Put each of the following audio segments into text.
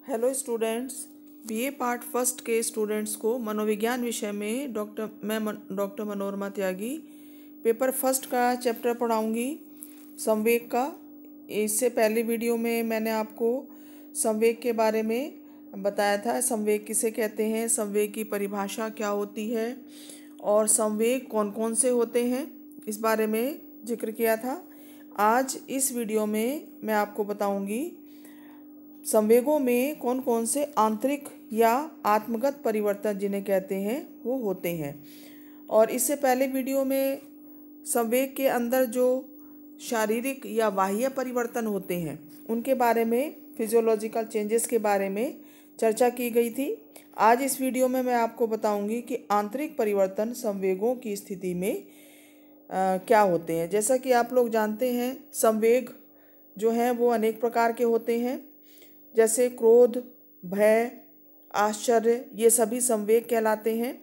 Hello students, BA part first के students को मनोविज्ञान विषय में डॉक्टर मनोरमा त्यागी पेपर फर्स्ट का चैप्टर पढ़ाऊंगी, संवेग का। इससे पहले वीडियो में मैंने आपको संवेग के बारे में बताया था। संवेग किसे कहते हैं, संवेग की परिभाषा क्या होती है और संवेग कौन कौन से होते हैं, इस बारे में जिक्र किया था। आज इस वीडियो में मैं आपको बताऊंगी संवेगों में कौन कौन से आंतरिक या आत्मगत परिवर्तन जिन्हें कहते हैं वो होते हैं। और इससे पहले वीडियो में संवेग के अंदर जो शारीरिक या बाह्य परिवर्तन होते हैं उनके बारे में, फिजियोलॉजिकल चेंजेस के बारे में चर्चा की गई थी। आज इस वीडियो में मैं आपको बताऊंगी कि आंतरिक परिवर्तन संवेगों की स्थिति में क्या होते हैं। जैसा कि आप लोग जानते हैं, संवेग जो हैं वो अनेक प्रकार के होते हैं, जैसे क्रोध, भय, आश्चर्य, ये सभी संवेग कहलाते हैं।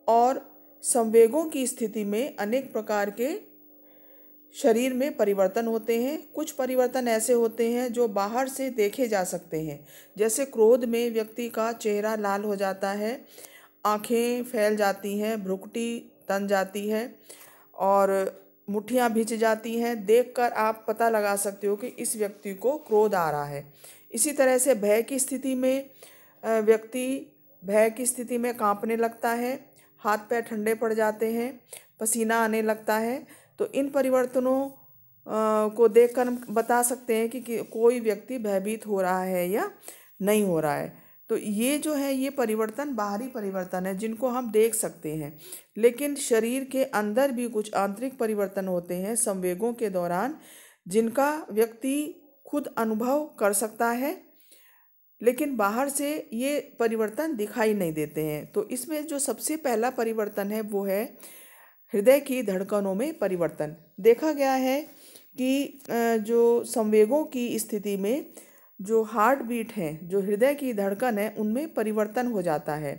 और संवेगों की स्थिति में अनेक प्रकार के शरीर में परिवर्तन होते हैं। कुछ परिवर्तन ऐसे होते हैं जो बाहर से देखे जा सकते हैं। जैसे क्रोध में व्यक्ति का चेहरा लाल हो जाता है, आंखें फैल जाती हैं, भ्रुकुटी तन जाती है और मुट्ठियाँ भिंच जाती हैं। देखकर आप पता लगा सकते हो कि इस व्यक्ति को क्रोध आ रहा है। इसी तरह से भय की स्थिति में व्यक्ति भय की स्थिति में कांपने लगता है, हाथ पैर ठंडे पड़ जाते हैं, पसीना आने लगता है। तो इन परिवर्तनों को देखकर हम बता सकते हैं कि कोई व्यक्ति भयभीत हो रहा है या नहीं हो रहा है। तो ये जो है ये परिवर्तन बाहरी परिवर्तन है जिनको हम देख सकते हैं। लेकिन शरीर के अंदर भी कुछ आंतरिक परिवर्तन होते हैं संवेगों के दौरान, जिनका व्यक्ति खुद अनुभव कर सकता है, लेकिन बाहर से ये परिवर्तन दिखाई नहीं देते हैं। तो इसमें जो सबसे पहला परिवर्तन है वो है हृदय की धड़कनों में परिवर्तन। देखा गया है कि जो संवेगों की स्थिति में जो हार्ट बीट है, जो हृदय की धड़कन है, उनमें परिवर्तन हो जाता है।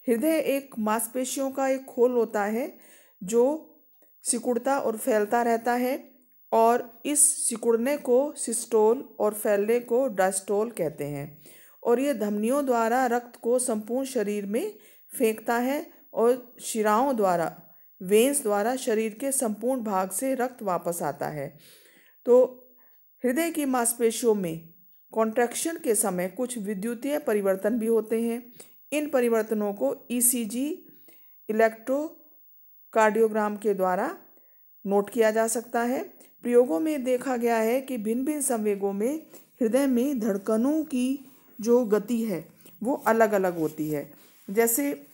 हृदय एक मांसपेशियों का एक खोल होता है जो सिकुड़ता और फैलता रहता है, और इस सिकुड़ने को सिस्टोल और फैलने को डायस्टोल कहते हैं। और ये धमनियों द्वारा रक्त को संपूर्ण शरीर में फेंकता है और शिराओं द्वारा, वेन्स द्वारा शरीर के संपूर्ण भाग से रक्त वापस आता है। तो हृदय की मांसपेशियों में कॉन्ट्रैक्शन के समय कुछ विद्युतीय परिवर्तन भी होते हैं। इन परिवर्तनों को ईसीजी, इलेक्ट्रोकार्डियोग्राम के द्वारा नोट किया जा सकता है। प्रयोगों में देखा गया है कि भिन्न भिन्न संवेगों में हृदय में धड़कनों की जो गति है वो अलग अलग होती है। जैसे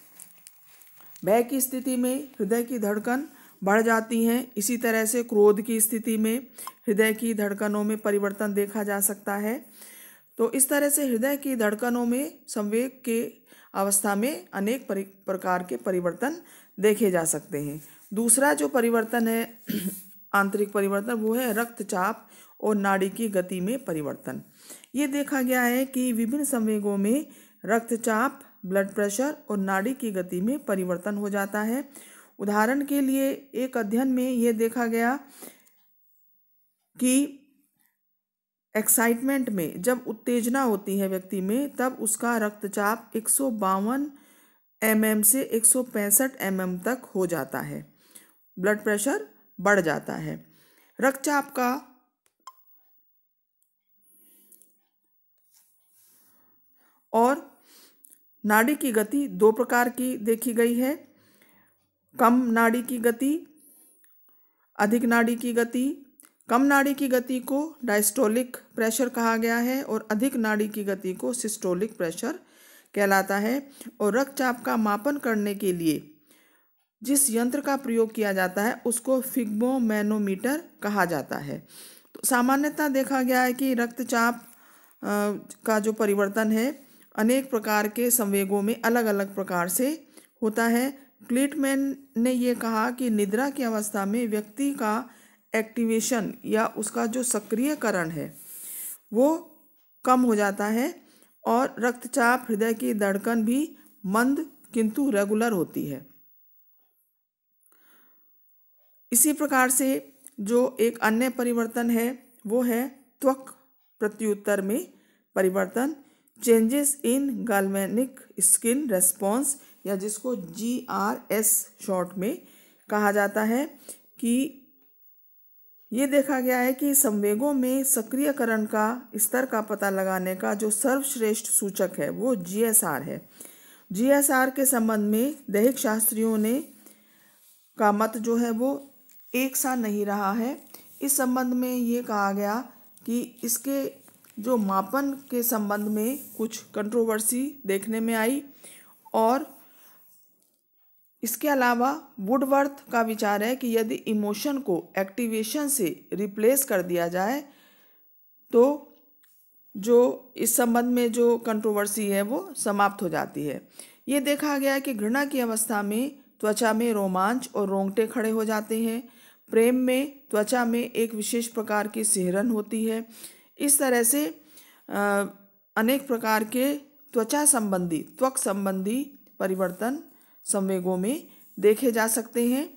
भय की स्थिति में हृदय की धड़कन बढ़ जाती हैं, इसी तरह से क्रोध की स्थिति में हृदय की धड़कनों में परिवर्तन देखा जा सकता है। तो इस तरह से हृदय की धड़कनों में संवेग के अवस्था में अनेक प्रकार के परिवर्तन देखे जा सकते हैं। दूसरा जो परिवर्तन है आंतरिक परिवर्तन, वो है रक्तचाप और नाड़ी की गति में परिवर्तन। ये देखा गया है कि विभिन्न संवेगों में रक्तचाप, ब्लड प्रेशर और नाड़ी की गति में परिवर्तन हो जाता है। उदाहरण के लिए एक अध्ययन में ये देखा गया कि एक्साइटमेंट में जब उत्तेजना होती है व्यक्ति में, तब उसका रक्तचाप 152 mm से 165 mm तक हो जाता है, ब्लड प्रेशर बढ़ जाता है। रक्तचाप का और नाड़ी की गति दो प्रकार की देखी गई है, कम नाड़ी की गति, अधिक नाड़ी की गति। कम नाड़ी की गति को डायस्टोलिक प्रेशर कहा गया है और अधिक नाड़ी की गति को सिस्टोलिक प्रेशर कहलाता है। और रक्तचाप का मापन करने के लिए जिस यंत्र का प्रयोग किया जाता है उसको स्फिग्मोमैनोमीटर कहा जाता है। तो सामान्यतः देखा गया है कि रक्तचाप का जो परिवर्तन है अनेक प्रकार के संवेगों में अलग अलग प्रकार से होता है। क्लिटमैन ने ये कहा कि निद्रा की अवस्था में व्यक्ति का एक्टिवेशन या उसका जो सक्रियकरण है वो कम हो जाता है और रक्तचाप, हृदय की धड़कन भी मंद किंतु रेगुलर होती है। इसी प्रकार से जो एक अन्य परिवर्तन है वो है त्वक प्रत्युत्तर में परिवर्तन। Changes in galvanic skin response, या जिसको GRS शॉर्ट में कहा जाता है, कि ये देखा गया है कि संवेगों में सक्रियकरण का स्तर का पता लगाने का जो सर्वश्रेष्ठ सूचक है वो GSR है। GSR के संबंध में दैहिक शास्त्रियों ने का मत जो है वो एक सा नहीं रहा है। इस संबंध में ये कहा गया कि इसके जो मापन के संबंध में कुछ कंट्रोवर्सी देखने में आई, और इसके अलावा वुडवर्थ का विचार है कि यदि इमोशन को एक्टिवेशन से रिप्लेस कर दिया जाए तो जो इस संबंध में जो कंट्रोवर्सी है वो समाप्त हो जाती है। ये देखा गया कि घृणा की अवस्था में त्वचा में रोमांच और रोंगटे खड़े हो जाते हैं। प्रेम में त्वचा में एक विशेष प्रकार की सिहरन होती है। इस तरह से अनेक प्रकार के त्वक संबंधी परिवर्तन संवेगों में देखे जा सकते हैं।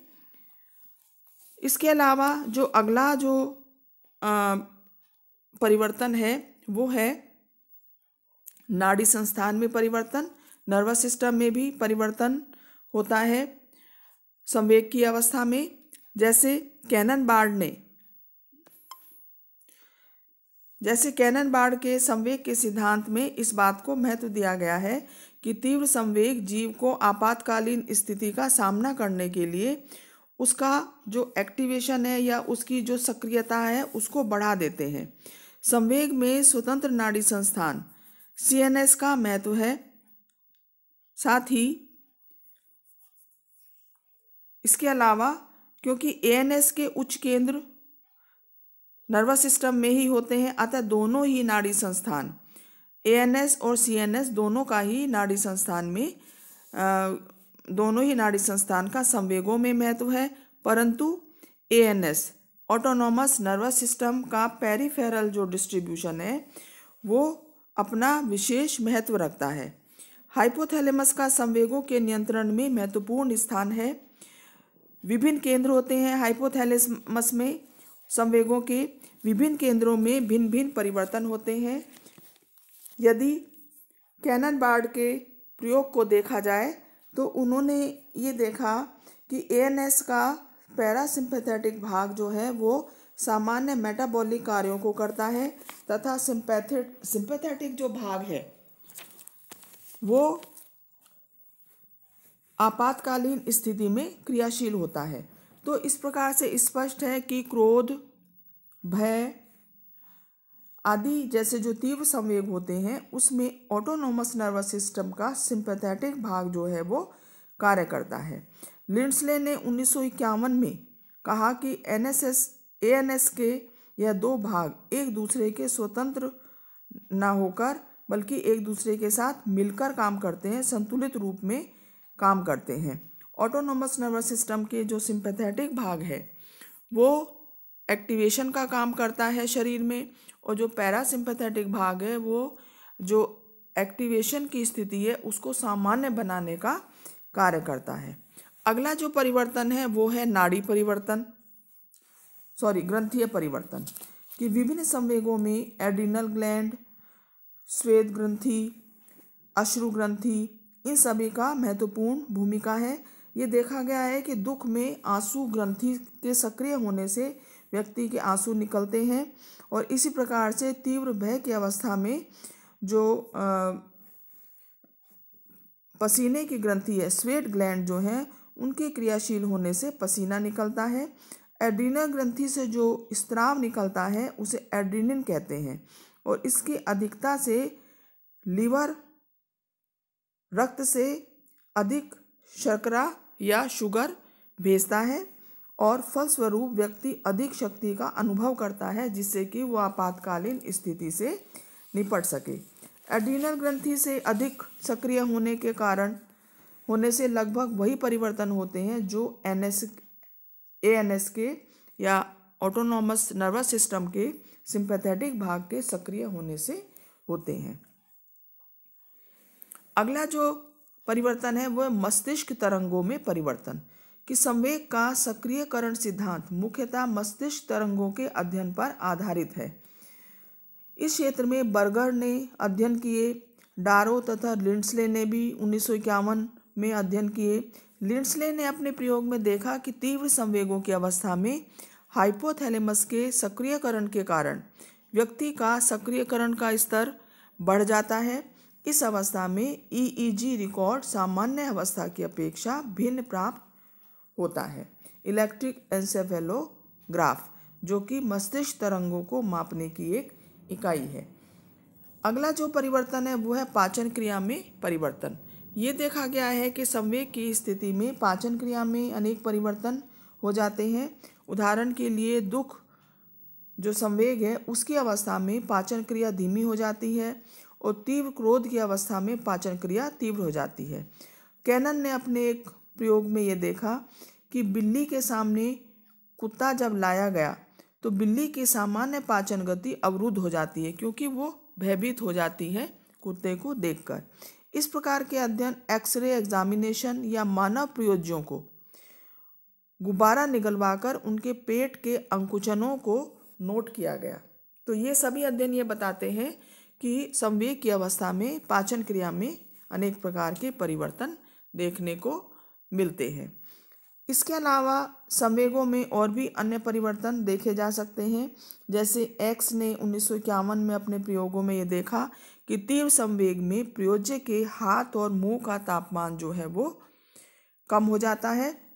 इसके अलावा जो अगला जो परिवर्तन है वो है नाड़ी संस्थान में परिवर्तन। नर्वस सिस्टम में भी परिवर्तन होता है संवेग की अवस्था में। जैसे कैनन बार्ड के संवेग के सिद्धांत में इस बात को महत्व दिया गया है कि तीव्र संवेग जीव को आपातकालीन स्थिति का सामना करने के लिए उसका जो एक्टिवेशन है या उसकी जो सक्रियता है उसको बढ़ा देते हैं। संवेग में स्वतंत्र नाड़ी संस्थान CNS का महत्व है। साथ ही इसके अलावा क्योंकि ANS के उच्च केंद्र नर्वस सिस्टम में ही होते हैं, अतः दोनों ही नाड़ी संस्थान ANS और CNS दोनों ही नाड़ी संस्थान का संवेगों में महत्व है, परंतु ANS ऑटोनॉमस नर्वस सिस्टम का पेरिफेरल जो डिस्ट्रीब्यूशन है वो अपना विशेष महत्व रखता है। हाइपोथैलेमस का संवेगों के नियंत्रण में महत्वपूर्ण स्थान है। विभिन्न केंद्र होते हैं हाइपोथैलेमस में। संवेगों के विभिन्न केंद्रों में भिन्न भिन्न परिवर्तन होते हैं। यदि कैनन बार्ड के प्रयोग को देखा जाए तो उन्होंने ये देखा कि ANS का पैरासिम्पैथेटिक भाग जो है वो सामान्य मेटाबॉलिक कार्यों को करता है, तथा सिंपैथेटिक जो भाग है वो आपातकालीन स्थिति में क्रियाशील होता है। तो इस प्रकार से स्पष्ट है कि क्रोध, भय आदि जैसे जो तीव्र संवेग होते हैं उसमें ऑटोनॉमस नर्वस सिस्टम का सिंपैथेटिक भाग जो है वो कार्य करता है। लिंडस्ले ने 1951 में कहा कि ANS के यह दो भाग एक दूसरे के स्वतंत्र ना होकर बल्कि एक दूसरे के साथ मिलकर काम करते हैं, संतुलित रूप में काम करते हैं। ऑटोनॉमस नर्वस सिस्टम के जो सिंपैथेटिक भाग है वो एक्टिवेशन का काम करता है शरीर में, और जो पैरासिम्पैथेटिक भाग है वो जो एक्टिवेशन की स्थिति है उसको सामान्य बनाने का कार्य करता है। अगला जो परिवर्तन है वो है ग्रंथीय परिवर्तन, कि विभिन्न संवेगों में एड्रिनल ग्लैंड, श्वेत ग्रंथि, अश्रु ग्रंथि इन सभी का महत्वपूर्ण भूमिका है। ये देखा गया है कि दुख में आंसू ग्रंथि के सक्रिय होने से व्यक्ति के आंसू निकलते हैं, और इसी प्रकार से तीव्र भय की अवस्था में जो पसीने की ग्रंथि है, स्वेट ग्लैंड जो है उनके क्रियाशील होने से पसीना निकलता है। एड्रिनल ग्रंथि से जो स्राव निकलता है उसे एड्रिनिन कहते हैं, और इसकी अधिकता से लीवर रक्त से अधिक शर्करा या शुगर भेजता है, और फलस्वरूप व्यक्ति अधिक शक्ति का अनुभव करता है जिससे कि वह आपातकालीन स्थिति से निपट सके। एड्रिनल ग्रंथि से अधिक सक्रिय होने से लगभग वही परिवर्तन होते हैं जो ANS के या ऑटोनॉमस नर्वस सिस्टम के सिंपैथेटिक भाग के सक्रिय होने से होते हैं। अगला जो परिवर्तन है वह मस्तिष्क तरंगों में परिवर्तन, कि संवेग का सक्रियकरण सिद्धांत मुख्यतः मस्तिष्क तरंगों के अध्ययन पर आधारित है। इस क्षेत्र में बर्गर ने अध्ययन किए डारो तथा लिंडस्ले ने भी 1951 में अध्ययन किए। लिंडस्ले ने अपने प्रयोग में देखा कि तीव्र संवेगों की अवस्था में हाइपोथैलेमस के सक्रियकरण के कारण व्यक्ति का सक्रियकरण का स्तर बढ़ जाता है। इस अवस्था में ईईजी रिकॉर्ड सामान्य अवस्था की अपेक्षा भिन्न प्राप्त होता है। इलेक्ट्रिक एन्सेफेलोग्राफ, जो कि मस्तिष्क तरंगों को मापने की एक इकाई है। अगला जो परिवर्तन है वो है पाचन क्रिया में परिवर्तन। ये देखा गया है कि संवेग की स्थिति में पाचन क्रिया में अनेक परिवर्तन हो जाते हैं। उदाहरण के लिए दुख जो संवेग है उसकी अवस्था में पाचन क्रिया धीमी हो जाती है और तीव्र क्रोध की अवस्था में पाचन क्रिया तीव्र हो जाती है। कैनन ने अपने एक प्रयोग में ये देखा कि बिल्ली के सामने कुत्ता जब लाया गया तो बिल्ली की सामान्य पाचन गति अवरुद्ध हो जाती है क्योंकि वो भयभीत हो जाती है कुत्ते को देखकर। इस प्रकार के अध्ययन एक्सरे एग्जामिनेशन या मानव प्रयोज्यों को गुब्बारा निगलवाकर उनके पेट के अंकुचनों को नोट किया गया। तो ये सभी अध्ययन ये बताते हैं कि संवेग की अवस्था में पाचन क्रिया में अनेक प्रकार के परिवर्तन देखने को मिलते हैं। इसके अलावा संवेगों में और भी अन्य परिवर्तन देखे जा सकते हैं। जैसे एक्स ने 1951 में अपने प्रयोगों में ये देखा कि तीव्र संवेग में प्रयोज्य के हाथ और मुंह का तापमान जो है वो कम हो जाता है।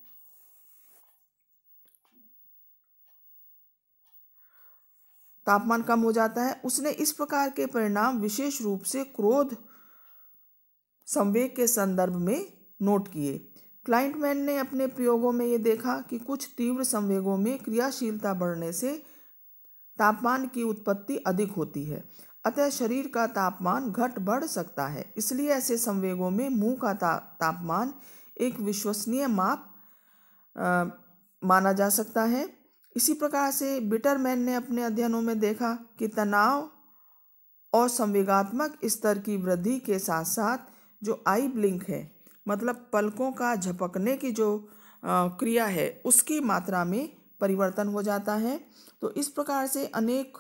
तापमान कम हो जाता है। उसने इस प्रकार के परिणाम विशेष रूप से क्रोध संवेग के संदर्भ में नोट किए। क्लाइंटमैन ने अपने प्रयोगों में ये देखा कि कुछ तीव्र संवेगों में क्रियाशीलता बढ़ने से तापमान की उत्पत्ति अधिक होती है, अतः शरीर का तापमान घट बढ़ सकता है। इसलिए ऐसे संवेगों में मुंह का तापमान एक विश्वसनीय माप माना जा सकता है। इसी प्रकार से बिटरमैन ने अपने अध्ययनों में देखा कि तनाव और संवेगात्मक स्तर की वृद्धि के साथ साथ जो आई ब्लिंक है, मतलब पलकों का झपकने की जो क्रिया है, उसकी मात्रा में परिवर्तन हो जाता है। तो इस प्रकार से अनेक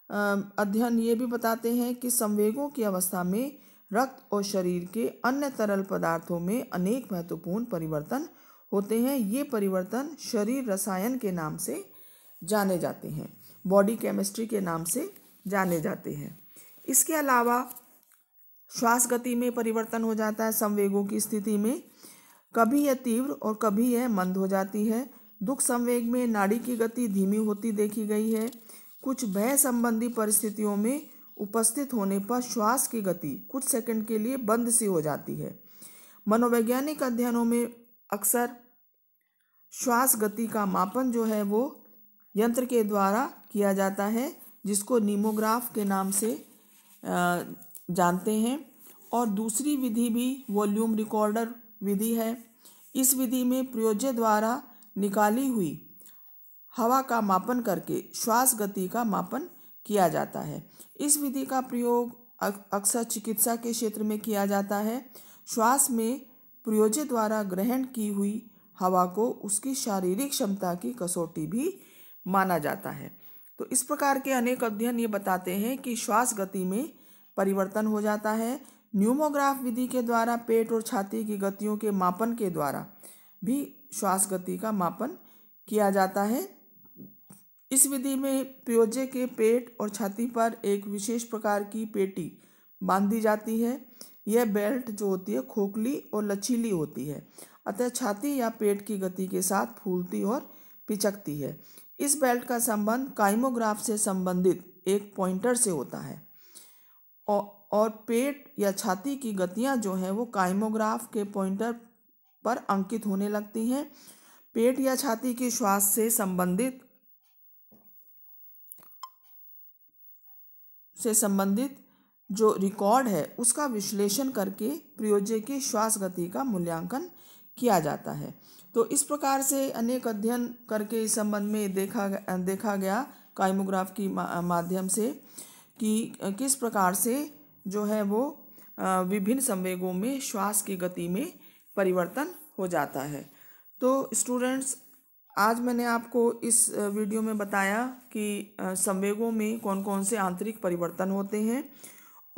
अध्ययन ये भी बताते हैं कि संवेगों की अवस्था में रक्त और शरीर के अन्य तरल पदार्थों में अनेक महत्वपूर्ण परिवर्तन होते हैं। ये परिवर्तन शरीर रसायन के नाम से जाने जाते हैं, बॉडी केमिस्ट्री के नाम से जाने जाते हैं। इसके अलावा श्वास गति में परिवर्तन हो जाता है संवेगों की स्थिति में। कभी यह तीव्र और कभी यह मंद हो जाती है। दुख संवेग में नाड़ी की गति धीमी होती देखी गई है। कुछ भय संबंधी परिस्थितियों में उपस्थित होने पर श्वास की गति कुछ सेकंड के लिए बंद सी हो जाती है। मनोवैज्ञानिक अध्ययनों में अक्सर श्वास गति का मापन जो है वो यंत्र के द्वारा किया जाता है, जिसको नीमोग्राफ के नाम से जानते हैं। और दूसरी विधि भी वॉल्यूम रिकॉर्डर विधि है। इस विधि में प्रयोज्य द्वारा निकाली हुई हवा का मापन करके श्वास गति का मापन किया जाता है। इस विधि का प्रयोग अक्सर चिकित्सा के क्षेत्र में किया जाता है। श्वास में प्रयोज्य द्वारा ग्रहण की हुई हवा को उसकी शारीरिक क्षमता की कसौटी भी माना जाता है। तो इस प्रकार के अनेक अध्ययन ये बताते हैं कि श्वास गति में परिवर्तन हो जाता है। न्यूमोग्राफ विधि के द्वारा पेट और छाती की गतियों के मापन के द्वारा भी श्वास गति का मापन किया जाता है। इस विधि में प्रयोज्य के पेट और छाती पर एक विशेष प्रकार की पेटी बांधी जाती है। यह बेल्ट जो होती है खोखली और लचीली होती है, अतः छाती या पेट की गति के साथ फूलती और पिचकती है। इस बेल्ट का संबंध काइमोग्राफ से संबंधित एक पॉइंटर से होता है और पेट या छाती की गतियां जो हैं वो काइमोग्राफ के पॉइंटर पर अंकित होने लगती हैं। पेट या छाती की श्वास से संबंधित जो रिकॉर्ड है उसका विश्लेषण करके प्रयोज्य की श्वास गति का मूल्यांकन किया जाता है। तो इस प्रकार से अनेक अध्ययन करके इस संबंध में देखा गया काइमोग्राफ की माध्यम से कि किस प्रकार से जो है वो विभिन्न संवेगों में श्वास की गति में परिवर्तन हो जाता है। तो स्टूडेंट्स, आज मैंने आपको इस वीडियो में बताया कि संवेगों में कौन कौन से आंतरिक परिवर्तन होते हैं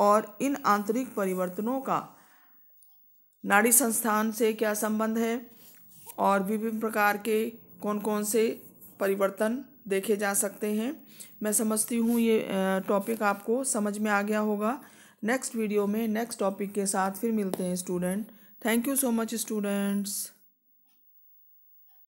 और इन आंतरिक परिवर्तनों का नाड़ी संस्थान से क्या संबंध है और विभिन्न प्रकार के कौन कौन से परिवर्तन देखे जा सकते हैं। मैं समझती हूँ ये टॉपिक आपको समझ में आ गया होगा। नेक्स्ट वीडियो में नेक्स्ट टॉपिक के साथ फिर मिलते हैं student. Thank you so much students.